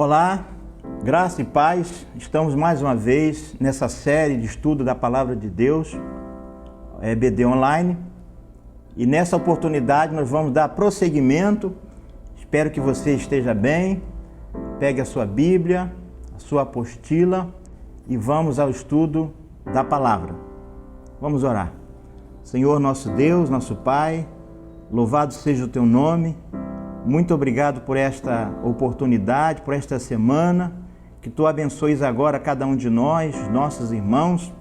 Olá, graça e paz. Estamos mais uma vez nessa série de estudo da Palavra de Deus, EBD Online. E nessa oportunidade nós vamos dar prosseguimento. Espero que você esteja bem. Pegue a sua Bíblia, a sua apostila e vamos ao estudo da Palavra. Vamos orar. Senhor, nosso Deus, nosso Pai, louvado seja o Teu nome. Muito obrigado por esta oportunidade, por esta semana. Que Tu abençoes agora cada um de nós, nossos irmãos,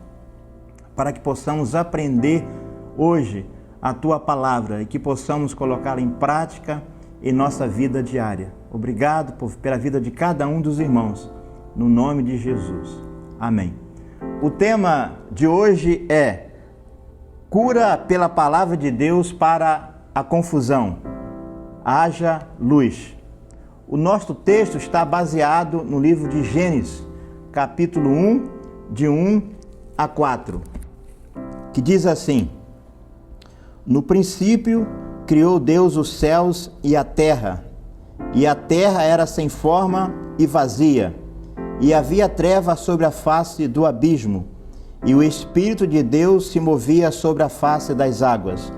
para que possamos aprender hoje a Tua Palavra e que possamos colocá-la em prática em nossa vida diária. Obrigado pela vida de cada um dos irmãos, no nome de Jesus. Amém. O tema de hoje é cura pela Palavra de Deus para a confusão. Haja luz. O nosso texto está baseado no livro de Gênesis, capítulo 1, de 1 a 4, que diz assim: No princípio criou Deus os céus e a terra era sem forma e vazia, e havia treva sobre a face do abismo, e o Espírito de Deus se movia sobre a face das águas.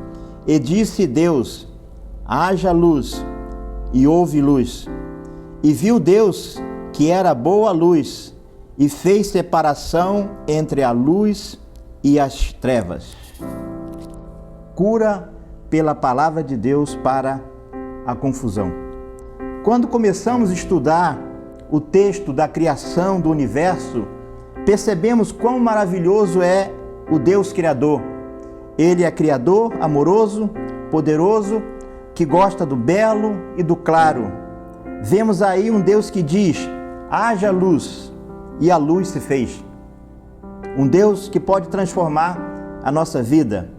E disse Deus: haja luz, e houve luz. E viu Deus que era boa a luz, e fez separação entre a luz e as trevas. Cura pela palavra de Deus para a confusão. Quando começamos a estudar o texto da criação do universo, percebemos quão maravilhoso é o Deus Criador. Ele é Criador, amoroso, poderoso, que gosta do belo e do claro. Vemos aí um Deus que diz: haja luz, e a luz se fez. Um Deus que pode transformar a nossa vida.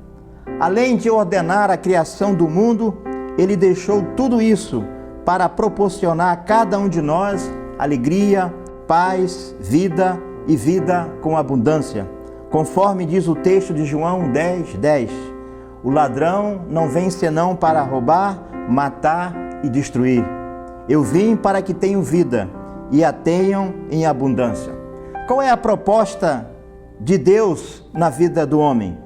Além de ordenar a criação do mundo, Ele deixou tudo isso para proporcionar a cada um de nós alegria, paz, vida e vida com abundância. Conforme diz o texto de João 10:10. O ladrão não vem senão para roubar, matar e destruir. Eu vim para que tenham vida e a tenham em abundância. Qual é a proposta de Deus na vida do homem?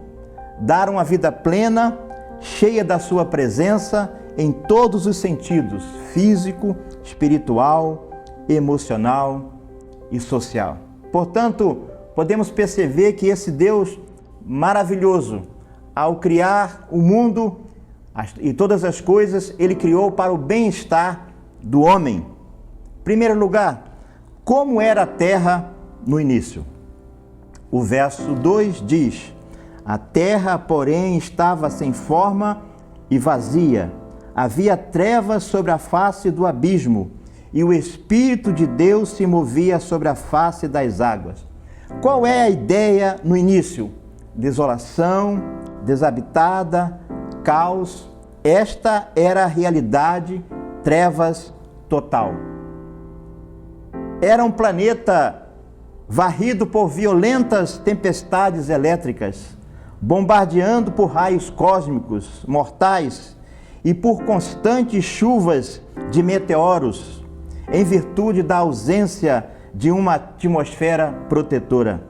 Dar uma vida plena, cheia da sua presença em todos os sentidos: físico, espiritual, emocional e social. Portanto, podemos perceber que esse Deus maravilhoso, ao criar o mundo e todas as coisas, Ele criou para o bem-estar do homem. Em primeiro lugar, como era a terra no início? O verso 2 diz: a terra, porém, estava sem forma e vazia. Havia trevas sobre a face do abismo, e o Espírito de Deus se movia sobre a face das águas. Qual é a ideia no início? Desolação, desabitada, caos. Esta era a realidade, trevas total. Era um planeta varrido por violentas tempestades elétricas, bombardeando por raios cósmicos mortais e por constantes chuvas de meteoros, em virtude da ausência de uma atmosfera protetora.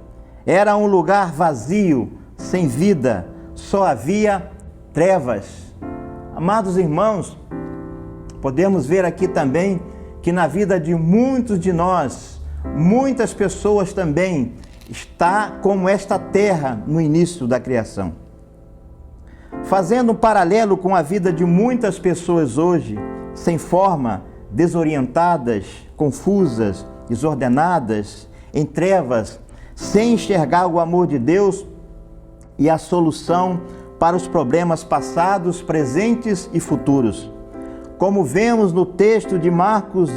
Era um lugar vazio, sem vida, só havia trevas. Amados irmãos, podemos ver aqui também que na vida de muitos de nós, muitas pessoas também está como esta terra no início da criação. Fazendo um paralelo com a vida de muitas pessoas hoje, sem forma, desorientadas, confusas, desordenadas, em trevas, sem enxergar o amor de Deus e a solução para os problemas passados, presentes e futuros. Como vemos no texto de Marcos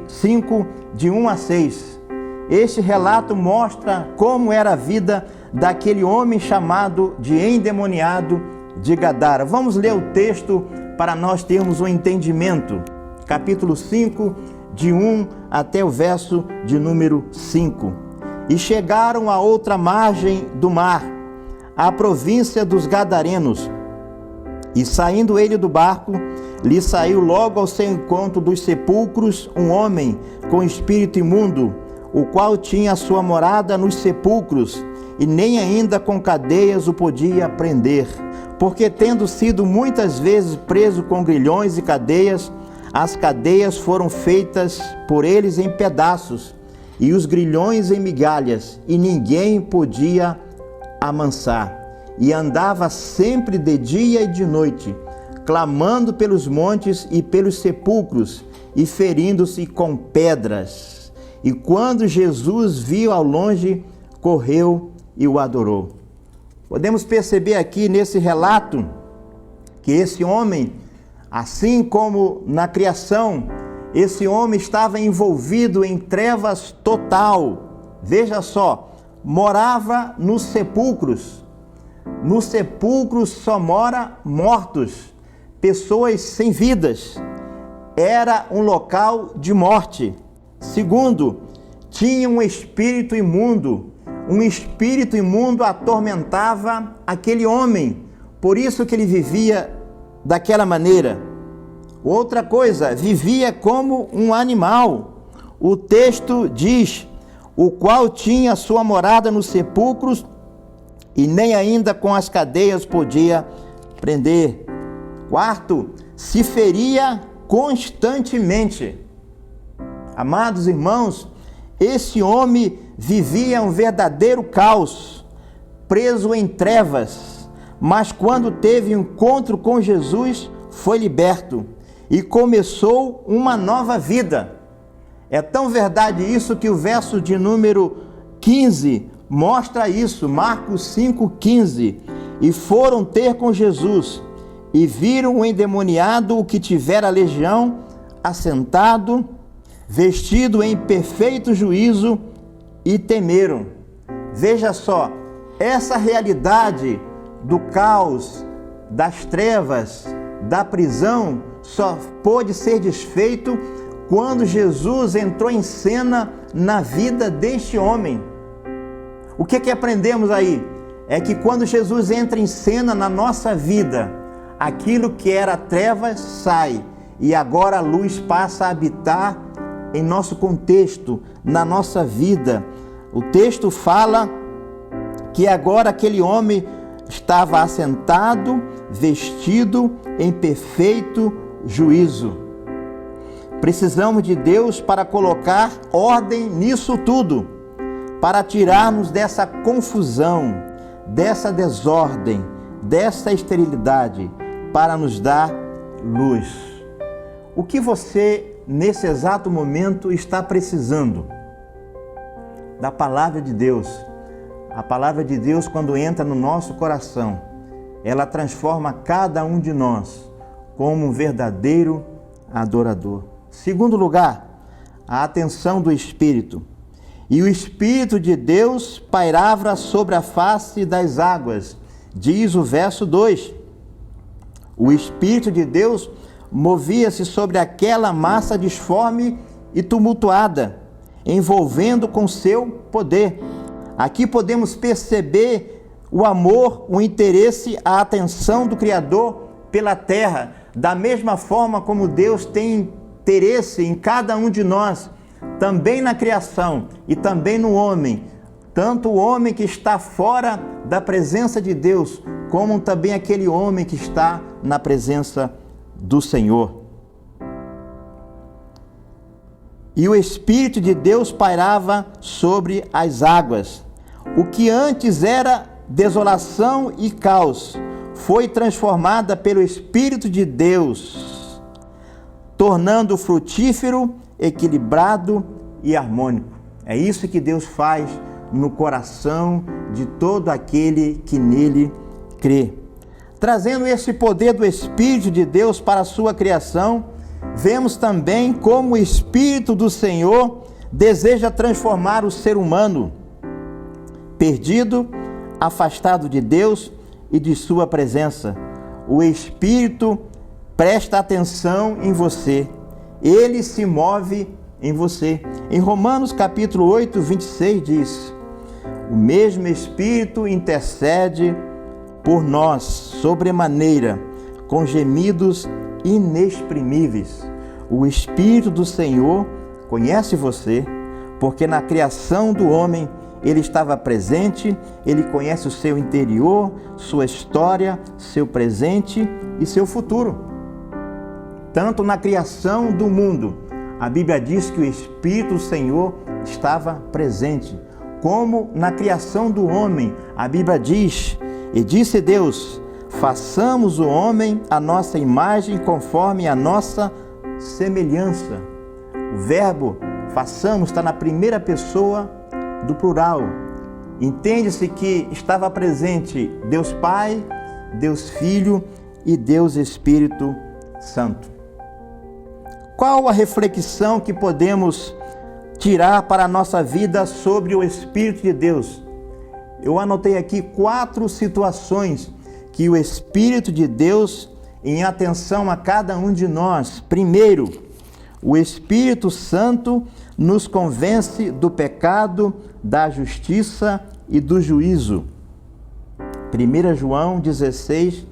5, de 1 a 6. Este relato mostra como era a vida daquele homem chamado de endemoniado de Gadara. Vamos ler o texto para nós termos um entendimento. Capítulo 5, de 1 até o verso de número 5. E chegaram à outra margem do mar, à província dos Gadarenos. E saindo ele do barco, lhe saiu logo ao seu encontro dos sepulcros um homem com espírito imundo, o qual tinha a sua morada nos sepulcros, e nem ainda com cadeias o podia prender, porque tendo sido muitas vezes preso com grilhões e cadeias, as cadeias foram feitas por eles em pedaços, e os grilhões em migalhas, e ninguém podia amansar. E andava sempre de dia e de noite, clamando pelos montes e pelos sepulcros, e ferindo-se com pedras. E quando Jesus viu ao longe, correu e o adorou. Podemos perceber aqui nesse relato que esse homem, assim como na criação, esse homem estava envolvido em trevas total. Veja só, morava nos sepulcros. Nos sepulcros só mora mortos, pessoas sem vidas. Era um local de morte. Segundo, tinha um espírito imundo. Um espírito imundo atormentava aquele homem. Por isso que ele vivia daquela maneira. Outra coisa, vivia como um animal. O texto diz, o qual tinha sua morada nos sepulcros, e nem ainda com as cadeias podia prender. Quarto, se feria constantemente. Amados irmãos, esse homem vivia um verdadeiro caos, preso em trevas, mas quando teve encontro com Jesus, foi liberto e começou uma nova vida. É tão verdade isso que o verso de número 15 mostra isso, Marcos 5,15. E foram ter com Jesus, e viram o endemoniado, o que tivera legião, assentado, vestido em perfeito juízo, e temeram. Veja só, essa realidade do caos, das trevas, da prisão, só pôde ser desfeito quando Jesus entrou em cena na vida deste homem. O que aprendemos aí? É que quando Jesus entra em cena na nossa vida, aquilo que era trevas sai, e agora a luz passa a habitar em nosso contexto, na nossa vida. O texto fala que agora aquele homem estava assentado, vestido em perfeito juízo. Precisamos de Deus para colocar ordem nisso tudo, para tirarmos dessa confusão, dessa desordem, dessa esterilidade, para nos dar luz. O que você, nesse exato momento, está precisando? Da palavra de Deus. A palavra de Deus, quando entra no nosso coração, ela transforma cada um de nós como um verdadeiro adorador. Segundo lugar, a atenção do Espírito. E o Espírito de Deus pairava sobre a face das águas, diz o verso 2. O Espírito de Deus movia-se sobre aquela massa disforme e tumultuada, envolvendo com seu poder. Aqui podemos perceber o amor, o interesse, a atenção do Criador pela terra, da mesma forma como Deus tem interesse em cada um de nós, também na criação e também no homem, tanto o homem que está fora da presença de Deus, como também aquele homem que está na presença do Senhor. E o Espírito de Deus pairava sobre as águas. O que antes era desolação e caos, foi transformada pelo Espírito de Deus, tornando frutífero, equilibrado e harmônico. É isso que Deus faz no coração de todo aquele que nele crê. Trazendo esse poder do Espírito de Deus para a sua criação, vemos também como o Espírito do Senhor deseja transformar o ser humano, perdido, afastado de Deus e de sua presença. O Espírito presta atenção em você. Ele se move em você. Em Romanos capítulo 8, 26 diz: o mesmo Espírito intercede por nós sobremaneira, com gemidos inexprimíveis. O Espírito do Senhor conhece você, porque na criação do homem Ele estava presente, Ele conhece o seu interior, sua história, seu presente e seu futuro. Tanto na criação do mundo, a Bíblia diz que o Espírito do Senhor estava presente, como na criação do homem, a Bíblia diz: e disse Deus, façamos o homem à nossa imagem, conforme a nossa semelhança. O verbo façamos está na primeira pessoa do plural. Entende-se que estava presente Deus Pai, Deus Filho e Deus Espírito Santo. Qual a reflexão que podemos tirar para a nossa vida sobre o Espírito de Deus? Eu anotei aqui 4 situações que o Espírito de Deus, em atenção a cada um de nós. Primeiro, o Espírito Santo nos convence do pecado, da justiça e do juízo. 1 João 16,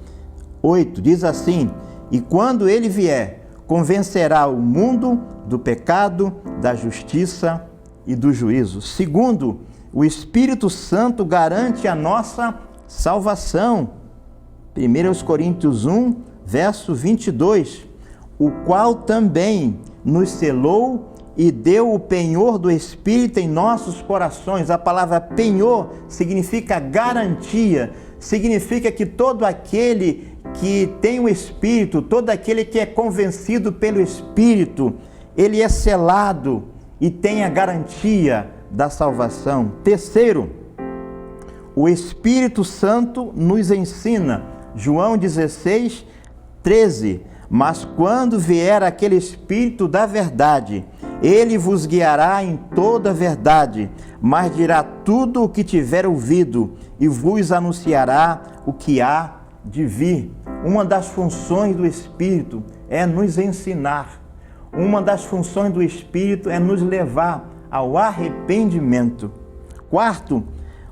8 diz assim: e quando ele vier, convencerá o mundo do pecado, da justiça e do juízo. Segundo, o Espírito Santo garante a nossa salvação. 1 Coríntios 1, verso 22, o qual também nos selou e deu o penhor do Espírito em nossos corações. A palavra penhor significa garantia, significa que todo aquele que tem o Espírito, todo aquele que é convencido pelo Espírito, ele é selado e tem a garantia da salvação. Terceiro, o Espírito Santo nos ensina. João 16, 13, mas quando vier aquele Espírito da verdade, ele vos guiará em toda a verdade, mas dirá tudo o que tiver ouvido e vos anunciará o que há de vir. Uma das funções do Espírito é nos ensinar. Uma das funções do Espírito é nos levar ao arrependimento. Quarto,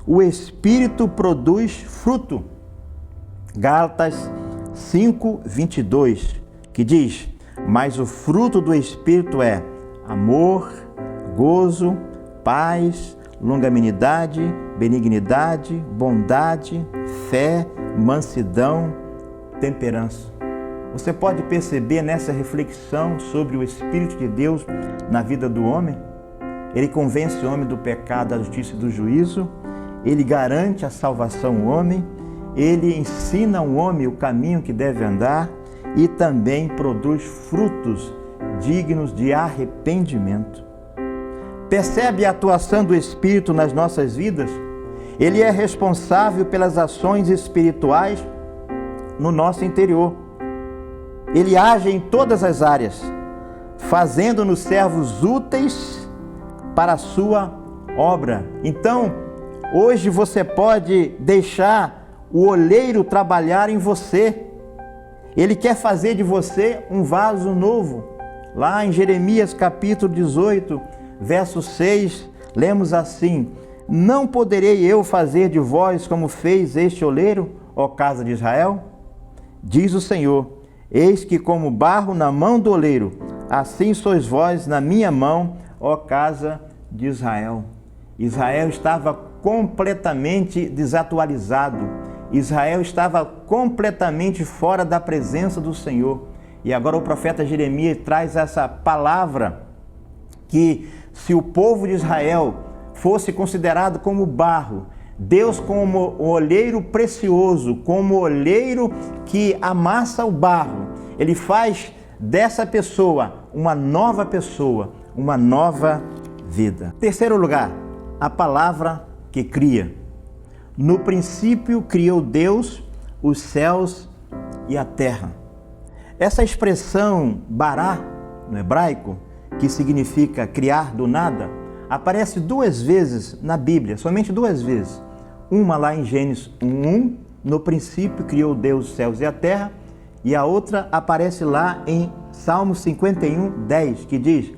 o Espírito produz fruto. Gálatas 5, 22, que diz: mas o fruto do Espírito é amor, gozo, paz, longanimidade, benignidade, bondade, fé, mansidão, temperança. Você pode perceber nessa reflexão sobre o Espírito de Deus na vida do homem? Ele convence o homem do pecado, da justiça e do juízo. Ele garante a salvação ao homem. Ele ensina ao homem o caminho que deve andar e também produz frutos dignos de arrependimento. Percebe a atuação do Espírito nas nossas vidas? Ele é responsável pelas ações espirituais no nosso interior. Ele age em todas as áreas, fazendo-nos servos úteis para a sua obra. Então, hoje você pode deixar o oleiro trabalhar em você. Ele quer fazer de você um vaso novo. Lá em Jeremias capítulo 18, verso 6, lemos assim: não poderei eu fazer de vós como fez este oleiro, ó casa de Israel? Diz o Senhor: eis que como barro na mão do oleiro, assim sois vós na minha mão, ó casa de Israel. Israel estava completamente desatualizado. Israel estava completamente fora da presença do Senhor. E agora o profeta Jeremias traz essa palavra que se o povo de Israel fosse considerado como barro, Deus como o olheiro precioso, como o olheiro que amassa o barro, Ele faz dessa pessoa, uma nova vida. Terceiro lugar, a palavra que cria. No princípio criou Deus os céus e a terra. Essa expressão bará, no hebraico, que significa criar do nada, aparece 2 vezes na Bíblia, somente 2 vezes. Uma lá em Gênesis 1:1, no princípio criou Deus os céus e a terra, e a outra aparece lá em Salmo 51:10, que diz: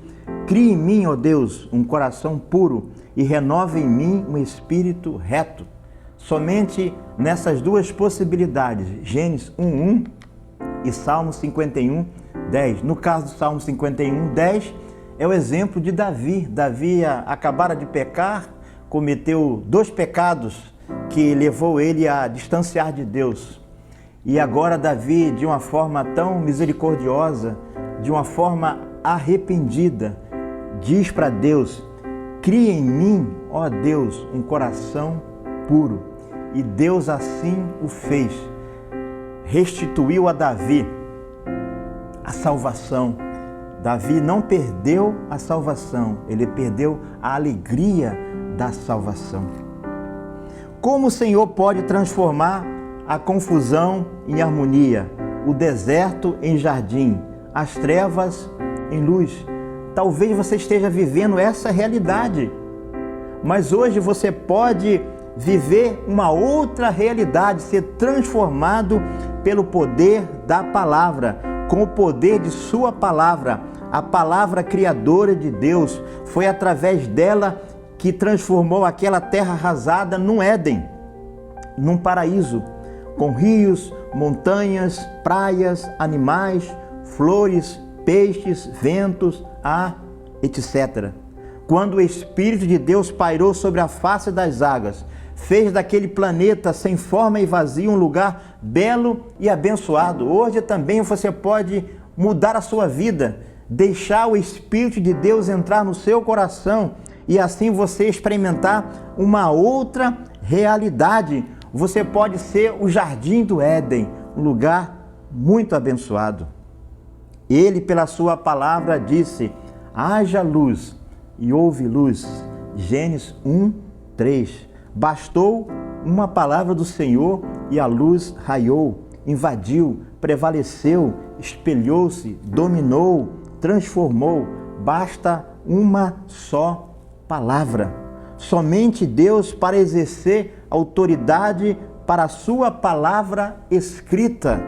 crie em mim, ó Deus, um coração puro e renova em mim um espírito reto. Somente nessas 2 possibilidades, Gênesis 1:1 e Salmo 51, 10. No caso do Salmo 51, 10, é o exemplo de Davi. Davi acabara de pecar, cometeu 2 pecados que levou ele a distanciar de Deus. E agora Davi, de uma forma tão misericordiosa, de uma forma arrependida, diz para Deus: cria em mim, ó Deus, um coração puro. E Deus assim o fez. Restituiu a Davi a salvação. Davi não perdeu a salvação, ele perdeu a alegria da salvação. Como o Senhor pode transformar a confusão em harmonia, o deserto em jardim, as trevas em luz? Talvez você esteja vivendo essa realidade, mas hoje você pode viver uma outra realidade, ser transformado pelo poder da palavra, com o poder de sua palavra. A palavra criadora de Deus, foi através dela que transformou aquela terra arrasada num Éden, num paraíso, com rios, montanhas, praias, animais, flores, peixes, ventos, ar, etc. Quando o Espírito de Deus pairou sobre a face das águas, fez daquele planeta sem forma e vazio um lugar belo e abençoado. Hoje também você pode mudar a sua vida, deixar o Espírito de Deus entrar no seu coração e assim você experimentar uma outra realidade. Você pode ser o jardim do Éden, um lugar muito abençoado. Ele, pela sua palavra, disse: haja luz, e houve luz. Gênesis 1, 3. Bastou uma palavra do Senhor e a luz raiou, invadiu, prevaleceu, espelhou-se, dominou, transformou. Basta uma só palavra. Somente Deus para exercer autoridade para a sua palavra escrita.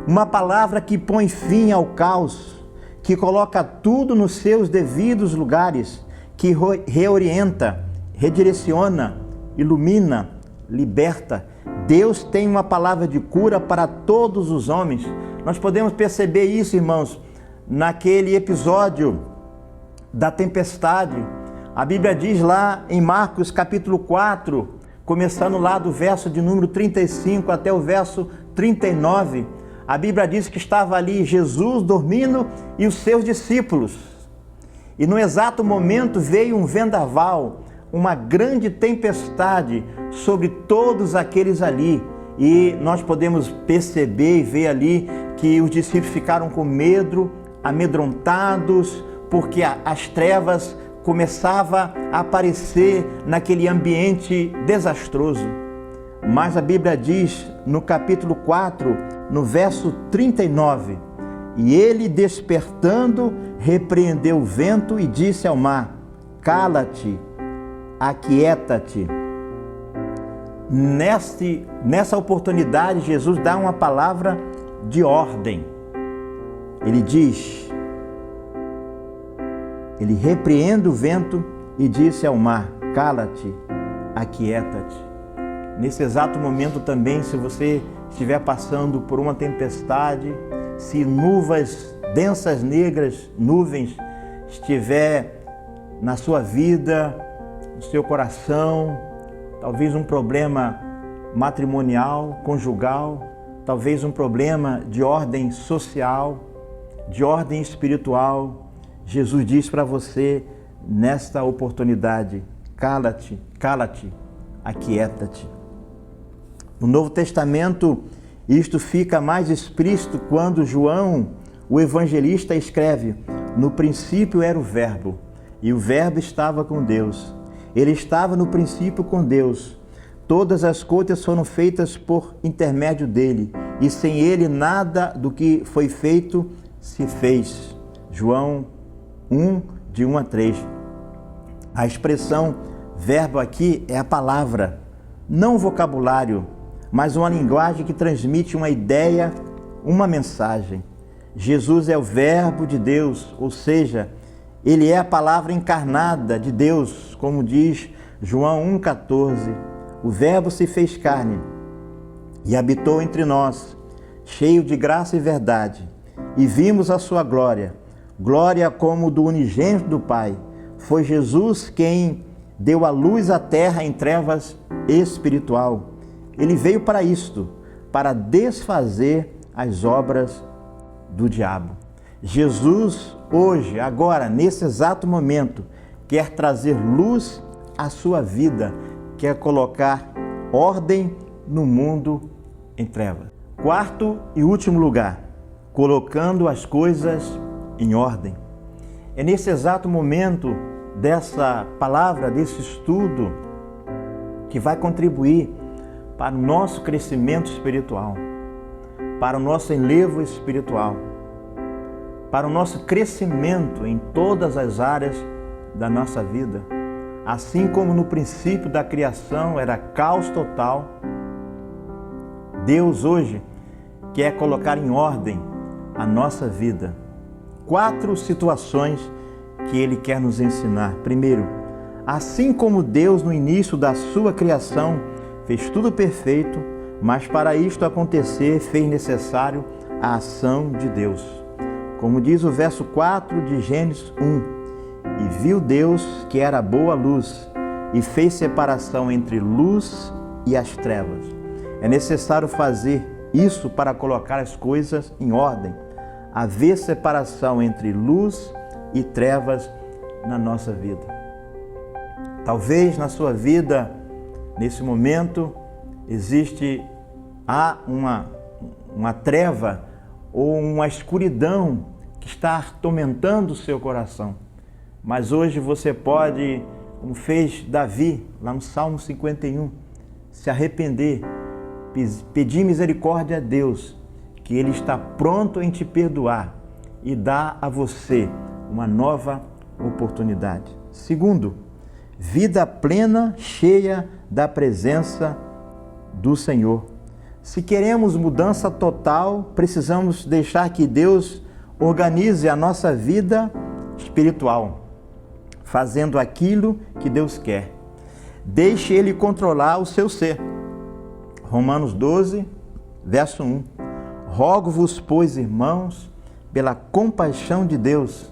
Uma palavra que põe fim ao caos, que coloca tudo nos seus devidos lugares, que reorienta, redireciona, ilumina, liberta. Deus tem uma palavra de cura para todos os homens. Nós podemos perceber isso, irmãos, naquele episódio da tempestade. A Bíblia diz lá em Marcos capítulo 4, começando lá do verso de número 35 até o verso 39, a Bíblia diz que estava ali Jesus dormindo e os seus discípulos. E no exato momento veio um vendaval, uma grande tempestade sobre todos aqueles ali. E nós podemos perceber e ver ali que os discípulos ficaram com medo, amedrontados, porque as trevas começavam a aparecer naquele ambiente desastroso. Mas a Bíblia diz no capítulo 4, no verso 39, e ele, despertando, repreendeu o vento e disse ao mar: cala-te, aquieta-te. Nessa oportunidade, Jesus dá uma palavra de ordem. Ele diz, ele repreende o vento e disse ao mar: cala-te, aquieta-te. Nesse exato momento também, se você estiver passando por uma tempestade, se nuvens densas, negras, nuvens, estiver na sua vida, no seu coração, talvez um problema matrimonial, conjugal, talvez um problema de ordem social, de ordem espiritual, Jesus diz para você nesta oportunidade: cala-te, cala-te, aquieta-te. No Novo Testamento, isto fica mais explícito quando João, o evangelista, escreve: no princípio era o Verbo, e o Verbo estava com Deus. Ele estava no princípio com Deus. Todas as coisas foram feitas por intermédio dele, e sem ele nada do que foi feito se fez. João 1, de 1 a 3. A expressão verbo aqui é a palavra, não o vocabulário, mas uma linguagem que transmite uma ideia, uma mensagem. Jesus é o Verbo de Deus, ou seja, ele é a palavra encarnada de Deus, como diz João 1,14. O Verbo se fez carne e habitou entre nós. cheio de graça e verdade, e vimos a sua glória, glória como do unigênito do Pai. Foi Jesus quem deu a luz à terra em trevas espiritual. Ele veio para isto, para desfazer as obras do diabo. Jesus, hoje, agora, nesse exato momento, quer trazer luz à sua vida, quer colocar ordem no mundo em trevas. Quarto e último lugar, colocando as coisas em ordem. É nesse exato momento dessa palavra, desse estudo, que vai contribuir para o nosso crescimento espiritual, para o nosso enlevo espiritual, para o nosso crescimento em todas as áreas da nossa vida. Assim como no princípio da criação era caos total, Deus hoje quer colocar em ordem a nossa vida. 4 situações que Ele quer nos ensinar. Primeiro, assim como Deus no início da sua criação fez tudo perfeito, mas para isto acontecer fez necessário a ação de Deus. Como diz o verso 4 de Gênesis 1, e viu Deus que era boa luz, e fez separação entre luz e as trevas. É necessário fazer isso para colocar as coisas em ordem, haver separação entre luz e trevas na nossa vida. Talvez na sua vida, nesse momento, há uma treva ou uma escuridão que está atormentando o seu coração. Mas hoje você pode, como fez Davi, lá no Salmo 51, se arrepender, pedir misericórdia a Deus, que Ele está pronto em te perdoar e dar a você uma nova oportunidade. Segundo, vida plena, cheia da presença do Senhor. Se queremos mudança total, precisamos deixar que Deus organize a nossa vida espiritual, fazendo aquilo que Deus quer. Deixe Ele controlar o seu ser. Romanos 12, verso 1. Rogo-vos, pois, irmãos, pela compaixão de Deus,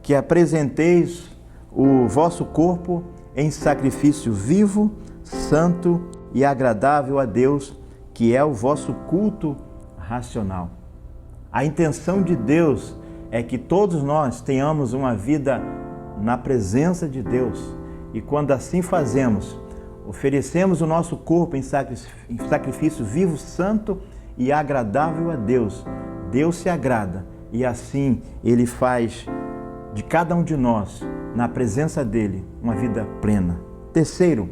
que apresenteis o vosso corpo em sacrifício vivo, santo e agradável a Deus, que é o vosso culto racional. A intenção de Deus é que todos nós tenhamos uma vida na presença de Deus, e quando assim fazemos, oferecemos o nosso corpo em sacrifício vivo, santo e agradável a Deus. Deus se agrada e assim Ele faz de cada um de nós, na presença dEle, uma vida plena. Terceiro,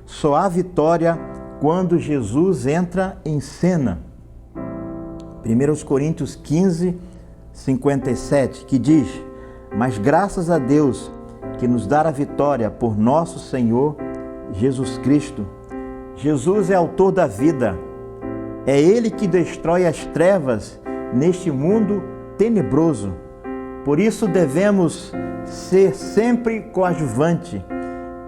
só há vitória quando Jesus entra em cena. 1 Coríntios 15, 57, que diz: mas graças a Deus que nos dá a vitória por nosso Senhor Jesus Cristo. Jesus é autor da vida. É Ele que destrói as trevas neste mundo tenebroso. Por isso devemos ser sempre coadjuvante.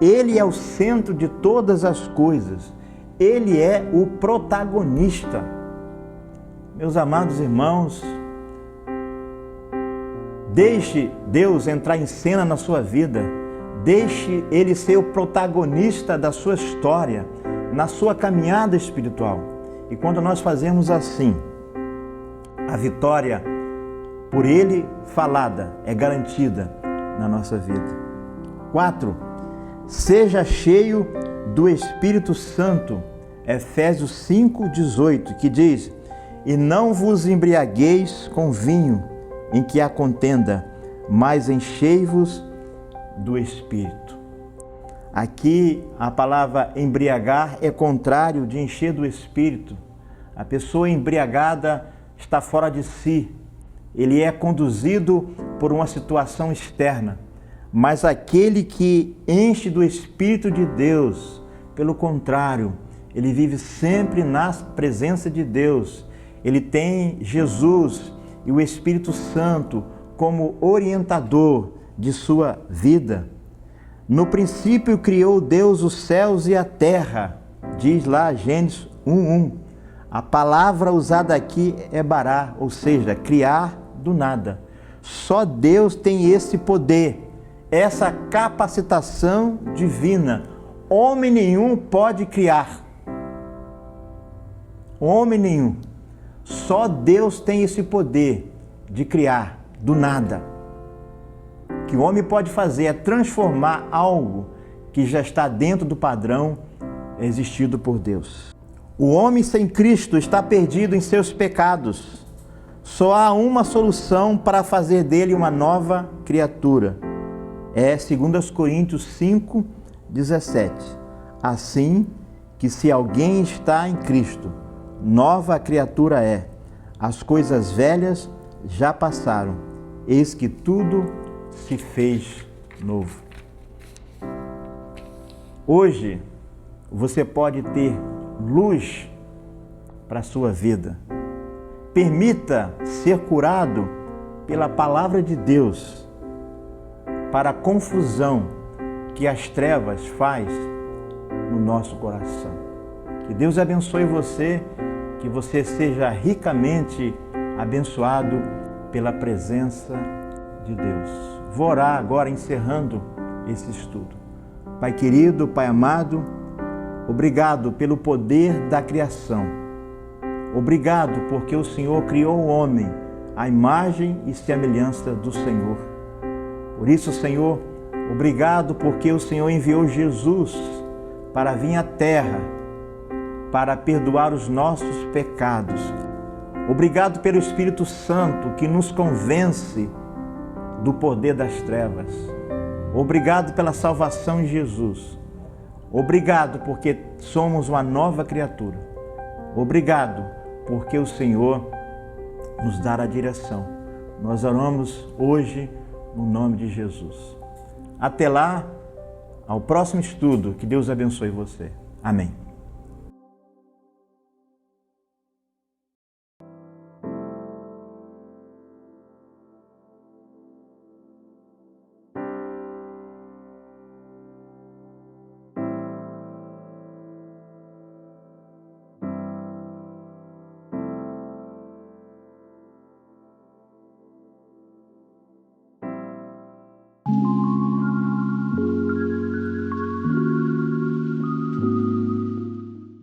Ele é o centro de todas as coisas. Ele é o protagonista. Meus amados irmãos, deixe Deus entrar em cena na sua vida. Deixe Ele ser o protagonista da sua história, na sua caminhada espiritual. E quando nós fazemos assim, a vitória por Ele falada é garantida na nossa vida. 4. Seja cheio do Espírito Santo. Efésios 5:18, que diz: e não vos embriagueis com vinho, em que há contenda, mas enchei-vos do Espírito. Aqui a palavra embriagar é contrário de encher do Espírito. A pessoa embriagada está fora de si. Ele é conduzido por uma situação externa. Mas aquele que enche do Espírito de Deus, pelo contrário, ele vive sempre na presença de Deus. Ele tem Jesus e o Espírito Santo como orientador de sua vida. No princípio criou Deus os céus e a terra, diz lá Gênesis 1:1. A palavra usada aqui é bará, ou seja, criar do nada. Só Deus tem esse poder, essa capacitação divina. Homem nenhum pode criar. Homem nenhum. Só Deus tem esse poder de criar do nada. O que o homem pode fazer é transformar algo que já está dentro do padrão existido por Deus. O homem sem Cristo está perdido em seus pecados. Só há uma solução para fazer dele uma nova criatura. É 2 Coríntios 5, 17. Assim que se alguém está em Cristo, nova criatura é. As coisas velhas já passaram, eis que tudo se fez novo. Hoje, você pode ter luz para a sua vida. Permita ser curado pela palavra de Deus para a confusão que as trevas faz no nosso coração. Que Deus abençoe você, que você seja ricamente abençoado pela presença de Deus. Vou orar agora encerrando esse estudo. Pai querido, Pai amado, obrigado pelo poder da criação. Obrigado porque o Senhor criou o homem à imagem e semelhança do Senhor. Por isso, Senhor, obrigado porque o Senhor enviou Jesus para vir à terra, para perdoar os nossos pecados. Obrigado pelo Espírito Santo que nos convence do poder das trevas. Obrigado pela salvação em Jesus. Obrigado porque somos uma nova criatura. Obrigado porque o Senhor nos dá a direção. Nós oramos hoje no nome de Jesus. Até lá, ao próximo estudo. Que Deus abençoe você. Amém.